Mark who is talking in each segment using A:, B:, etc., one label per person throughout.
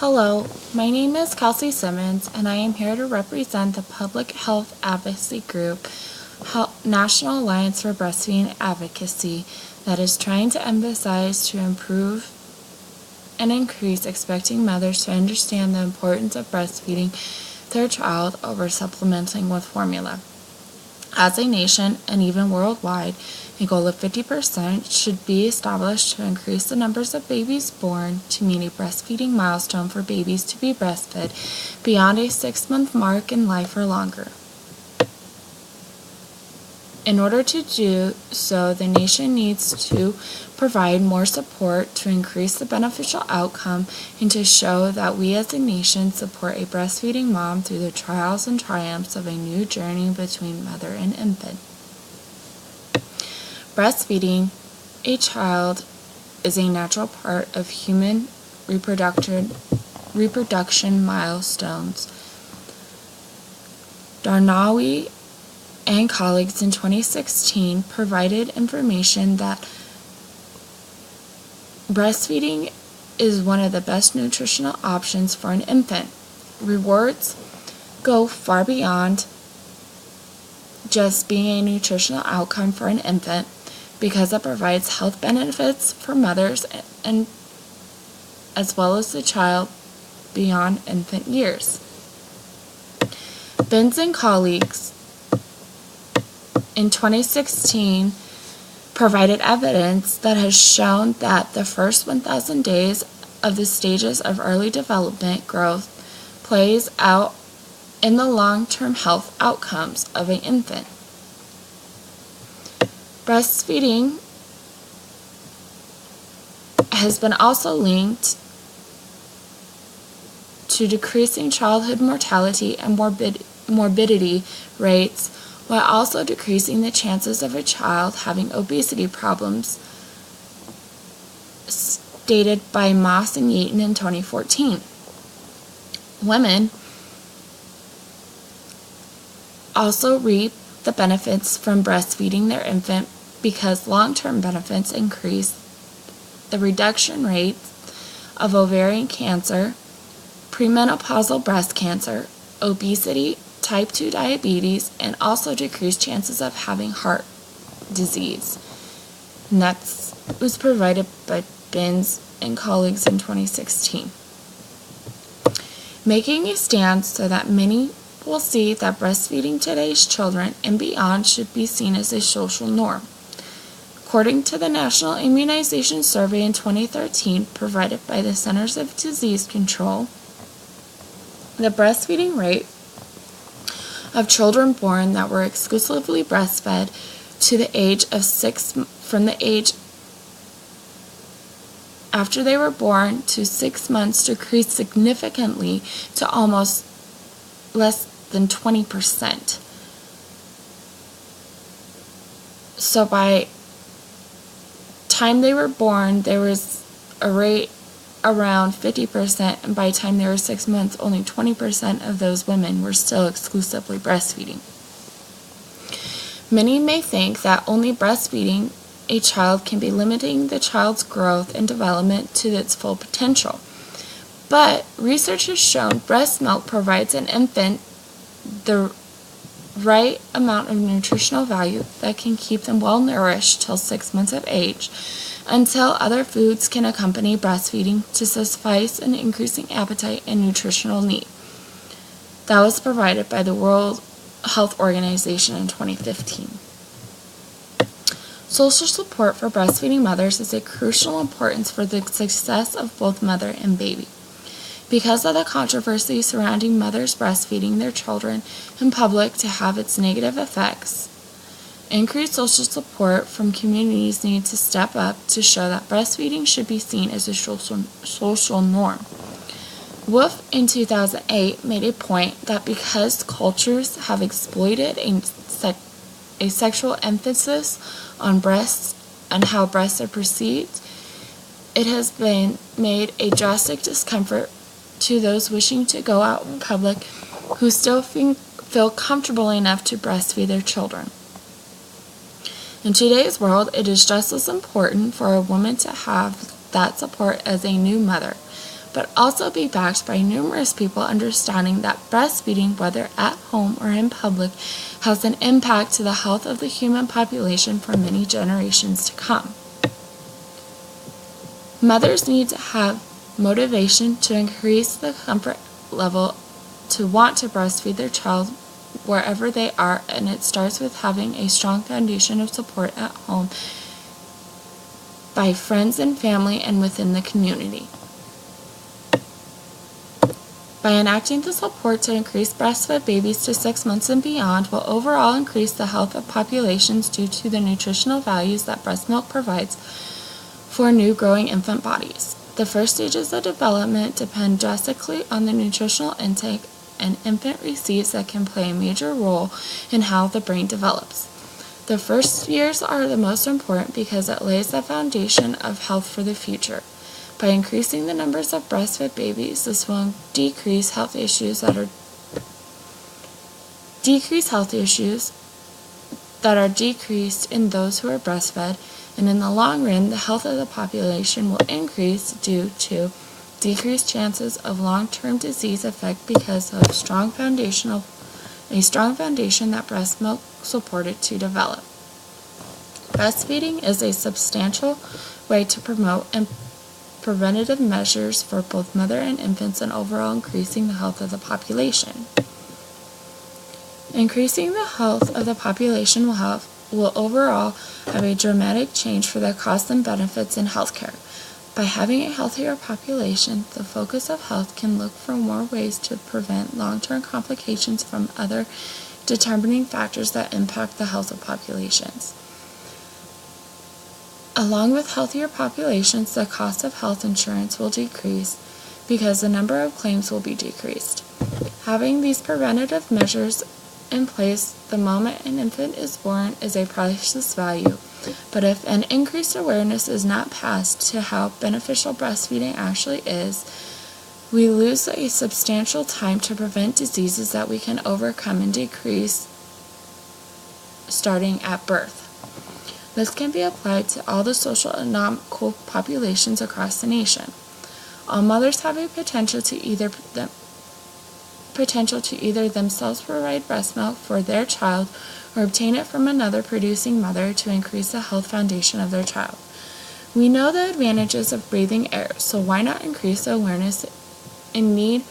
A: Hello, my name is Kelsey Simmons, and I am here to represent the public health advocacy group, National Alliance for Breastfeeding Advocacy, that is trying to emphasize to improve and increase expecting mothers to understand the importance of breastfeeding their child over supplementing with formula. As a nation, and even worldwide, a goal of 50% should be established to increase the numbers of babies born to meet a breastfeeding milestone for babies to be breastfed beyond a 6-month mark in life or longer. In order to do so, the nation needs to provide more support to increase the beneficial outcome and to show that we as a nation support a breastfeeding mom through the trials and triumphs of a new journey between mother and infant. Breastfeeding a child is a natural part of human reproduction milestones. Darnawi and colleagues in 2016 provided information that breastfeeding is one of the best nutritional options for an infant. Rewards go far beyond just being a nutritional outcome for an infant because it provides health benefits for mothers and as well as the child beyond infant years. Benz and colleagues in 2016 provided evidence that has shown that the first 1,000 days of the stages of early development growth plays out in the long-term health outcomes of an infant. Breastfeeding has been also linked to decreasing childhood mortality and morbidity rates, while also decreasing the chances of a child having obesity problems, stated by Moss and Yeaton in 2014. Women also reap the benefits from breastfeeding their infant because long-term benefits increase the reduction rate of ovarian cancer, premenopausal breast cancer, obesity, type 2 diabetes, and also decreased chances of having heart disease. And that was provided by Benz and colleagues in 2016. Making a stand so that many will see that breastfeeding today's children and beyond should be seen as a social norm. According to the National Immunization Survey in 2013 provided by the Centers of Disease Control, the breastfeeding rate of children born that were exclusively breastfed to the age of 6 from the age after they were born to 6 months decreased significantly to almost less than 20%. So by time they were born, there was a rate around 50%, and by the time they were 6 months, only 20% of those women were still exclusively breastfeeding. Many may think that only breastfeeding a child can be limiting the child's growth and development to its full potential. But research has shown breast milk provides an infant the right amount of nutritional value that can keep them well nourished till 6 months of age, until other foods can accompany breastfeeding to suffice an increasing appetite and nutritional need. That was provided by the World Health Organization in 2015. Social support for breastfeeding mothers is of crucial importance for the success of both mother and baby. Because of the controversy surrounding mothers breastfeeding their children in public to have its negative effects, increased social support from communities need to step up to show that breastfeeding should be seen as a social norm. Wolf in 2008 made a point that because cultures have exploited a sexual emphasis on breasts and how breasts are perceived, it has been made a drastic discomfort to those wishing to go out in public who still feel comfortable enough to breastfeed their children. In today's world, it is just as important for a woman to have that support as a new mother. but also be backed by numerous people understanding that breastfeeding, whether at home or in public, has an impact to the health of the human population for many generations to come. Mothers need to have motivation to increase the comfort level to want to breastfeed their child wherever they are, and it starts with having a strong foundation of support at home by friends and family and within the community. By enacting the support to increase breastfed babies to 6 months and beyond will overall increase the health of populations due to the nutritional values that breast milk provides for new growing infant bodies. The first stages of development depend drastically on the nutritional intake an infant receives that can play a major role in how the brain develops. The first years are the most important because it lays the foundation of health for the future. By increasing the numbers of breastfed babies, this will decrease health issues that are decreased in those who are breastfed, and in the long run, the health of the population will increase due to decreased chances of long-term disease effect because of a strong foundation that breast milk supported to develop. Breastfeeding is a substantial way to promote and preventative measures for both mother and infants and overall increasing the health of the population. Increasing the health of the population will overall have a dramatic change for the costs and benefits in healthcare. By having a healthier population, the focus of health can look for more ways to prevent long-term complications from other determining factors that impact the health of populations. Along with healthier populations, the cost of health insurance will decrease because the number of claims will be decreased. Having these preventative measures in place the moment an infant is born is a priceless value. But if an increased awareness is not passed to how beneficial breastfeeding actually is, we lose a substantial time to prevent diseases that we can overcome and decrease starting at birth. This can be applied to all the social and non-equal populations across the nation. All mothers have a potential to either themselves provide breast milk for their child or obtain it from another producing mother to increase the health foundation of their child. We know the advantages of breathing air, so why not increase the awareness and need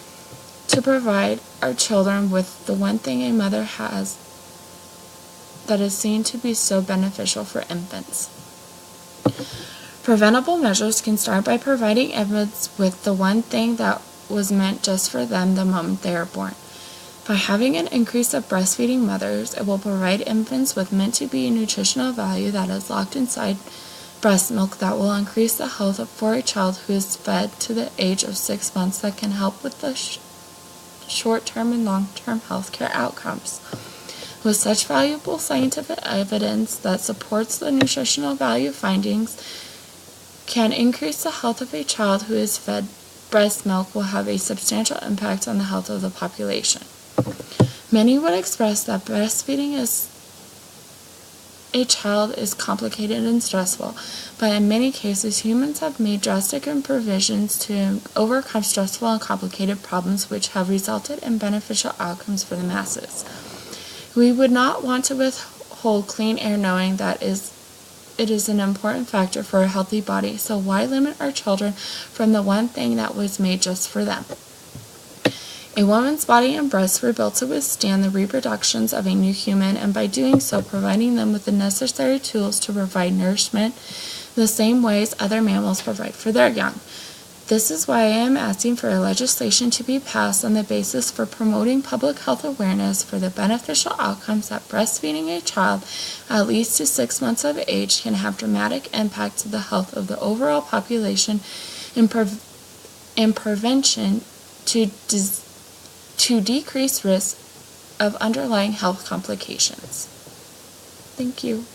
A: to provide our children with the one thing a mother has that is seen to be so beneficial for infants. Preventable measures can start by providing infants with the one thing that was meant just for them the moment they are born. By having an increase of breastfeeding mothers, it will provide infants with meant-to-be nutritional value that is locked inside breast milk that will increase the health for a child who is fed to the age of 6 months that can help with the short-term and long-term healthcare outcomes. With such valuable scientific evidence that supports the nutritional value findings can increase the health of a child who is fed breast milk will have a substantial impact on the health of the population. Many would express that breastfeeding a child is complicated and stressful, but in many cases humans have made drastic provisions to overcome stressful and complicated problems which have resulted in beneficial outcomes for the masses. We would not want to withhold clean air knowing that it is an important factor for a healthy body, so why limit our children from the one thing that was made just for them? A woman's body and breasts were built to withstand the reproductions of a new human, and by doing so, providing them with the necessary tools to provide nourishment the same ways other mammals provide for their young. This is why I am asking for a legislation to be passed on the basis for promoting public health awareness for the beneficial outcomes that breastfeeding a child at least to 6 months of age can have dramatic impact to the health of the overall population and prevention to decrease risk of underlying health complications. Thank you.